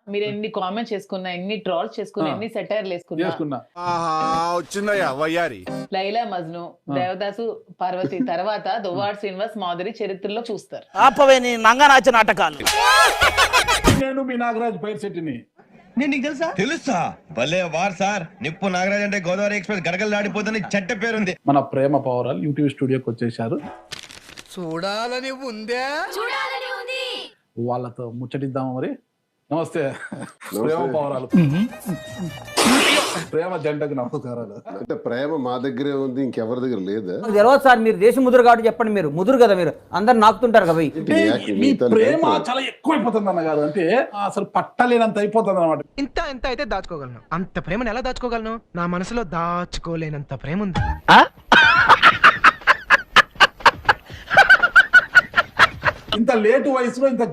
మీరు ఎన్ని కామెంట్స్ చేసుకున్నా, ఎన్ని ట్రోల్స్ చేసుకున్నా, ఎన్ని సెటైర్లు వేసుకున్నా, వచ్చిందయ్యా వయ్యారి లైలా మజ్ను, దేవదాసు పార్వతి తర్వాత దువ్వాడ శ్రీనివాస్ మాధురి చరిత్రలో చూస్తారు. ఆపవే నీ నంగనాచ నాటకాలు. నేను మీ నాగరాజ్ పైర్శెట్టిని. నేను నీకు తెలుసా? తెలుసా? భలే వార్ సార్. నిప్పు నాగరాజ్ అంటే గోదావరి ఎక్స్ప్రెస్ గడగలు దాడిపోతుంది చెట్ట పేరుంది. మన ప్రేమ పౌరాలు యూట్యూబ్ స్టూడియోకి వచ్చేసారు. చూడాలని ఉందే, వాళ్ళతో ముచ్చటిద్దామా మరి. నమస్తే ప్రేమ పౌరాలు, ప్రేమ జంటకు నమస్కారాలు. అంటే ప్రేమ మా దగ్గరే ఉంది, ఇంకెవరి దగ్గర లేదా? తెలియదు సార్, మీరు దేశ ముదురు కాబట్టి చెప్పండి. మీరు ముదురు కదా, మీరు అందరు నాకుతుంటారు కదా. మీ ప్రేమ చాలా ఎక్కువైపోతుంది అన్నగారు, అంటే అసలు పట్టలేనంత అయిపోతుంది అనమాట. ఇంత అయితే దాచుకోగలను, అంత ప్రేమను ఎలా దాచుకోగలను? నా మనసులో దాచుకోలేనంత ప్రేమ ఉంది. ఇంత లేటు వయసులో ఇంత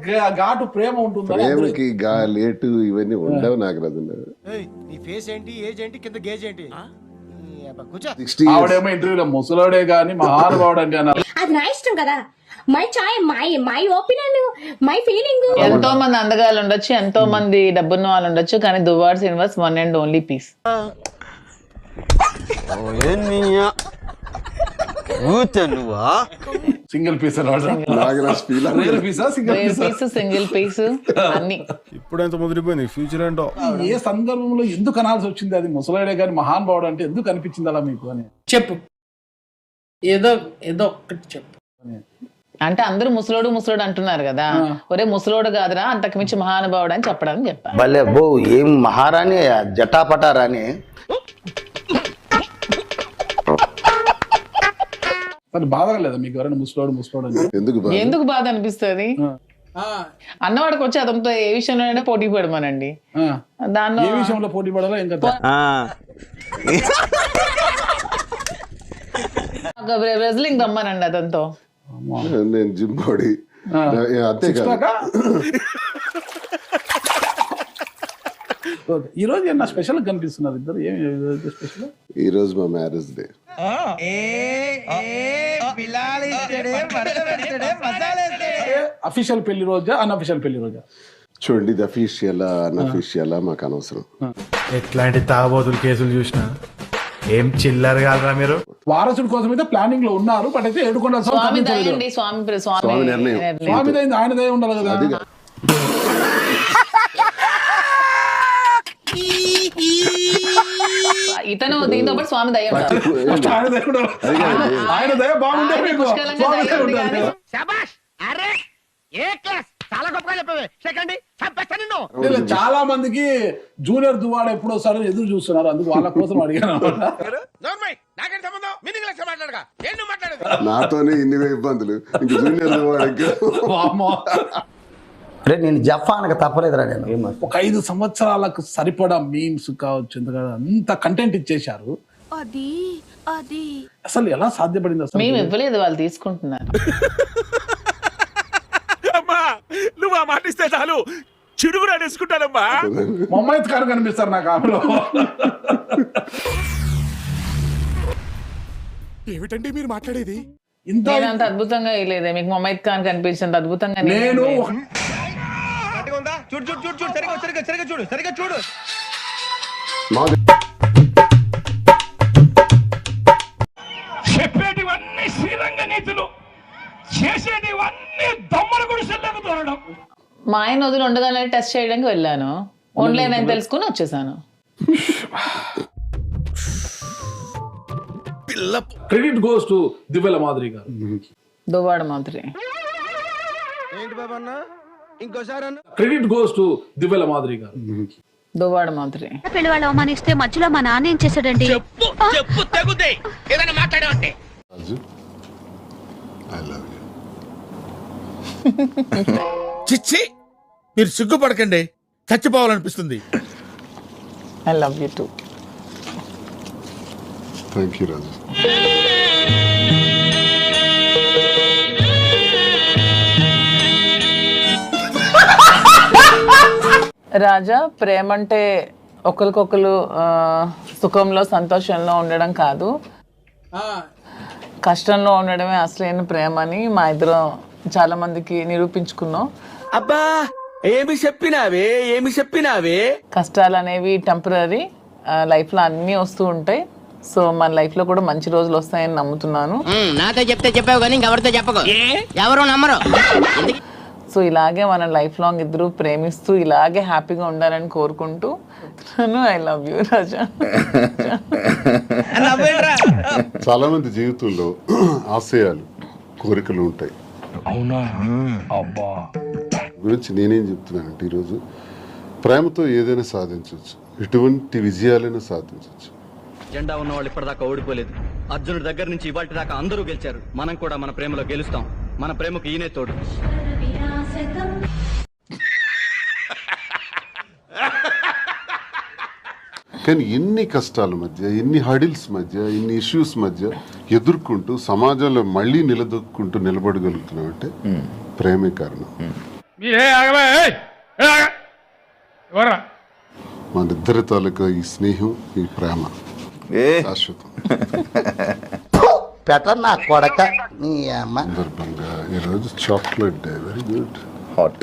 ఘాటు ప్రేమ ఉంటుంది. ప్రేమకి లేటు ఇవన్నీ ఉండవు నాగరాజు. నీ ఫేస్ ఏంటి, ఏజ్ ఏంటి, కింద గేజ్ ఏంటి? ఆవిడేమో ఇంటర్వ్యూలో ముసలోడే గాని మహానుభావుడు అంటే అన్నారు. అది నా ఇష్టం కదా, my chai, my opinion, my feeling. ఎంతో మంది అందగాళ్ళు ఉండొచ్చు, ఎంతో మంది డబ్బున్న వాళ్ళు ఉండొచ్చు, కానీ Duvvada Srinivas one and only piece. Single piece single piece అన్ని. ఇప్పుడు ఎంత ముదిరిపోయింది, ఫ్యూచర్ ఏంటో. ఏ సందర్భంలో ఎందుకు అనాల్సి వచ్చింది? అది ముసలాడే గాని మహానుభావుడు అంటే ఎందుకు అనిపించింది అలా మీకు అని? చెప్పు, ఏదో ఒక్కటి చెప్పు. అంటే అందరూ ముసలోడు అంటున్నారు కదా, ఒరే ముసలోడు కాదురా అంతకు మించి మహానుభావుడు అని చెప్పడానికి చెప్పాను. భలే బో, ఏం మహారాణి జటాపటారాని. అది బాధగా లేదా మీకు ఎవరైనా ముసలోడు అని? ఎందుకు బాధ అనిపిస్తుంది? అన్నవాడికి వచ్చి అతనితో ఏ విషయంలోనైనా పోటీ పడమనండి. దానిలో ఏ విషయంలో పోటీ పడాలో ఏం కదా. రెజ్లింగ్ దమ్మనండి అతనితో. నేను జిమ్ బాడీ అంతే కదా. ఈ రోజు ఏమన్నా స్పెషల్ కనిపిస్తున్నారు ఇద్దరు? ఏమి స్పెషల్? ఈ రోజు మా మ్యారేజ్ డే. అఫీషియల్ పెళ్లి రోజా, అన్అఫీషియల్ పెళ్లి రోజా? చూడండి, ఇది అఫీషియల్ అన్అఫీషియల్ మాకు అనవసరం. ఎట్లాంటి తాగబోతులు కేసులు చూసినా ఏం చిల్లర కాదురా మీరు. వారసుడి కోసం అయితే ప్లానింగ్ లో ఉన్నారు, బట్ అయితే ఏడుకొండల స్వామి దయండి, స్వామి నిర్ణయం. స్వామి దయ, ఆయన దయ ఉండాలి కదా. ఇతను దీంతో పాటు స్వామి దయ ఆయన దయ బాగుంటే మీకు స్వామి దయ ఉండాలి. చాలా మందికి జూనియర్ దువ్వాడ ఎప్పుడు వస్తారో ఎదురు చూస్తున్నారు, అందుకు వాళ్ళ కోసం అడిగాను అనమాట. నాతోనే ఇన్ని ఇబ్బందులు, ఇంక జూనియర్ దువ్వాడకి. నేను జఫానక తప్పలేదురా. నేను ఒక 5 సంవత్సరాలకు సరిపడా మీమ్స్ కావచ్చు, అంత కంటెంట్ ఇచ్చేశారు. అసలు ఎలా సాధ్యపడింది? అసలు మేము ఇవ్వలేదు, వాళ్ళు తీసుకుంటున్నారు. నువ్వు ఆ మాట ఇస్తే చాలు, చిడుగురా తీసుకుంటానమ్మా. మొమ్మైత్ ఖాన్ కనిపిస్తారు నాకు ఆమెలో. ఏమిటండి మీరు మాట్లాడేది? ఇంత అంత అద్భుతంగా వేయలేదే మీకు. మొమైత్ ఖాన్ కనిపించినంత అద్భుతంగా నేను చూడు. చెప్పేటివన్నీ శ్రీరంగ నీతులు, చేసేటివన్నీ దొమ్మల గుడిసెల్లకు తోరడం. మా ఆయన వదిలి ఉండగానే టెస్ట్ చేయడానికి వెళ్ళాను, ఆన్లైన్ అని తెలుసుకుని వచ్చేసాను. క్రెడిట్ గోస్ టు దివ్యల మాధురి గారు, దువ్వాడ మాధురి. ఏంటి బాబన్న, ఇంకోసారి క్రెడిట్ గోస్ టు దివ్యల మాధురి గారు. దువ్వాడ మాధురి. పెళ్లి వాళ్ళు అవమానిస్తే మధ్యలో మా నాన్న ఏం చేశాడండి? చెప్పు తగుదే ఏదైనా మాట్లాడావంటే. I love you. చిచ్చి, మీరు సిగ్గుపడకండి, చచ్చిపోవాలనిపిస్తుంది. I love you too. Thank you Raju. Raja, ప్రేమ అంటే ఒకరికొకరు సుఖంలో సంతోషంలో ఉండడం కాదు, కష్టంలో ఉండడమే అసలైన ప్రేమ అని మా ఇద్దరం చాలా మందికి నిరూపించుకున్నాం. అబ్బా ఏమి చెప్పినావే కష్టాలు అనేవి టెంపరీ, లైఫ్లో అన్నీ వస్తూ ఉంటాయి. సో మన లైఫ్లో కూడా మంచి రోజులు వస్తాయని నమ్ముతున్నాను. నాతో చెప్తే చెప్పావు కానీ ఎవరితో చెప్పకు, ఎవరు నమ్మరు. సో ఇలాగే మన లైఫ్ లాంగ్ ఇద్దరు ప్రేమిస్తూ ఇలాగే హ్యాపీగా ఉండాలని కోరుకుంటూ ఐ లవ్ యూ రాజా. చాలా మంది జీవితంలో ఆశయాలు, కోరికలు ఉంటాయి. అవునా? అబ్బా. గురించి నేనేం చెప్తున్నానంటే ఈరోజు ప్రేమతో ఏదైనా సాధించవచ్చు, ఎటువంటి విజయాలైనా సాధించవచ్చు. జెండా ఉన్న వాళ్ళు ఇప్పటిదాకా ఓడిపోలేదు. అర్జునుడి దగ్గర నుంచి ఇవాటి దాకా అందరూ గెలిచారు. మనం కూడా మన ప్రేమలో గెలుస్తాం. మన ప్రేమకు ఈయనే తోడు. కానీ ఎన్ని కష్టాల మధ్య, ఎన్ని హడిల్స్ మధ్య, ఎన్ని ఇష్యూస్ మధ్య ఎదుర్కొంటూ సమాజంలో మళ్ళీ నిలబడగలుగుతున్నాం అంటే ప్రేమే కారణం. మన ఇద్దరి తాలూకా ఈ స్నేహం, ఈ ప్రేమ శాశ్వతం. పెట్టర్ నా కొడక నీ అమ్మ. సందర్భంగా ఈరోజు chocolate day. Very good. Hot.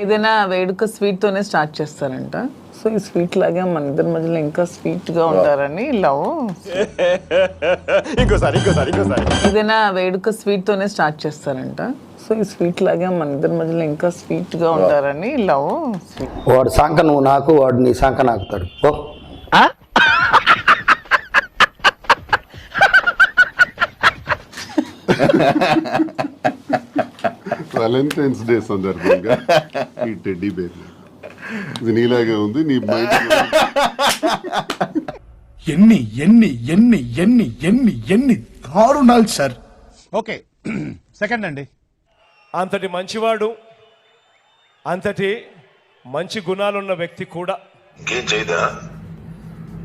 ఏదైనా వేడుక స్వీట్ తోనే స్టార్ట్ చేస్తారంట. సో ఈ స్వీట్ లాగే మన ఇద్దరి మధ్యలో ఇంకా స్వీట్ గా ఉంటారని లవ్. ఏదైనా వేడుక స్వీట్ తోనే స్టార్ట్ చేస్తారంట. సో ఈ స్వీట్ లాగే మన ఇద్దరి మధ్యలో ఇంకా స్వీట్ గా ఉంటారని లవ్. వాడు సంక నువ్వు నాకు, వాడు నీ సంక నాకుతాడు. ఓ వాలంటైన్స్ డే సందర్భంగా ఈ టెడ్డీ బేర్ ఇది నీలాగే ఉంది. నీ మైండ్ ఎన్ని ఎన్ని ఎన్ని ఎన్ని ఎన్ని ఎన్ని దారుణాలు సార్. ఓకే, సెకండ్ అండి. అంతటి మంచివాడు, అంతటి మంచి గుణాలున్న వ్యక్తి కూడా ఇంకేం చేయదా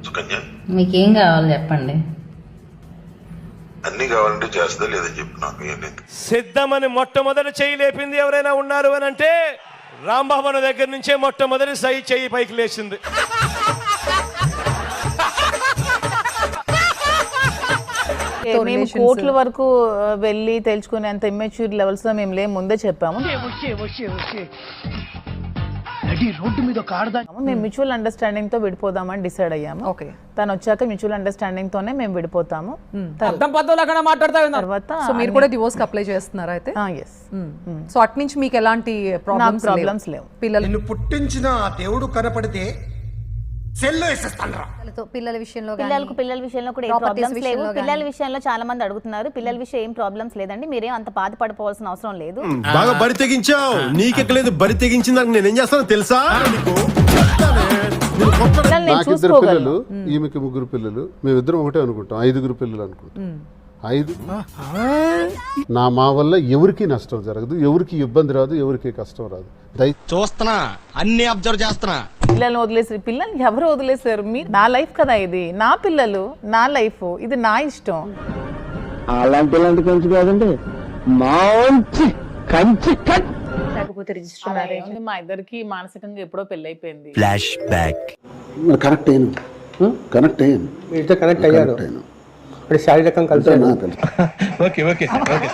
సుకన్య? మీకేం కావాలి చెప్పండి. అన్ని కావాలంటే చేస్తా లేదని చెప్పు నాకు. సిద్ధమని మొట్టమొదటి చెయ్యి లేపింది ఎవరైనా ఉన్నారు అని అంటే రాంబాబు దగ్గర నుంచే మొట్టమొదటి చెయ్యి పైకి లేచింది. మేము కోట్ల వరకు వెళ్ళి తెలుసుకునేంత ఇమ్మెచ్యూర్ లెవెల్స్ లో మేము లేము, ముందే చెప్పాము. మేము మ్యూచువల్ అండర్స్టాండింగ్ తో విడిపోదామని డిసైడ్ అయ్యాము. ఓకే, తను వచ్చాక మ్యూచువల్ అండర్స్టాండింగ్ తోనే మేము విడిపోతాము. తర్వాత సో మీరు కూడా డివోర్స్ కి అప్లై చేస్తున్నారా అయితే? ఎస్. సో అటు నుంచి మీకు ఎలాంటి ప్రాబ్లమ్స్ లేవు. పిల్లలు పుట్టించిన ఆ దేవుడు కనపడితే సెల్లో వేసేస్తాను. పిల్లల విషయంలో కూడా ఏం ప్రాబ్లమ్స్ లేవు. పిల్లల విషయంలో చాలా మంది అడుగుతున్నారు. పిల్లల విషయం ఏం ప్రాబ్లమ్స్ లేదండి, మీరేం అంత బాధపడిపోవాల్సిన అవసరం లేదు. బాగా బరి తెగించావు. నీకెక్కలేదు, బరి తెగించిందాక నేనేం చేస్తానో తెలుసా? నాకు 2 పిల్లలు, ఈమెకి 3 పిల్లలు. మేమిద్దరం ఒకటే అనుకుంటాం, 5 పిల్లలు అనుకుంటాం. 5 మా వల్ల ఎవరికి నష్టం జరగదు, ఎవరికి ఇబ్బంది రాదు, ఎవరికి కష్టం రాదు. చూస్తున్నా, అన్ని అబ్జర్వ్ చేస్తున్నా. పిల్లల్ని వదిలేసి, పిల్లల్ని ఎవరు వదిలేసారు? మీరు, నా లైఫ్ కదా ఇది, నా పిల్లలు, నా లైఫ్, ఇది నా ఇష్టం. అలాంటి కంచి కాదండి, మంచి కంచి కట్. లేకపోతే రిజిస్టర్ మ్యారేజ్. మా ఇద్దరికి మానసికంగా ఎప్పుడో పెళ్లి అయిపోయింది. Flash back. కనెక్ట్ అయ్యాను. కనెక్ట్ అయ్యారు. శారీరకం కలిసి ఓకే ఓకే ఓకే.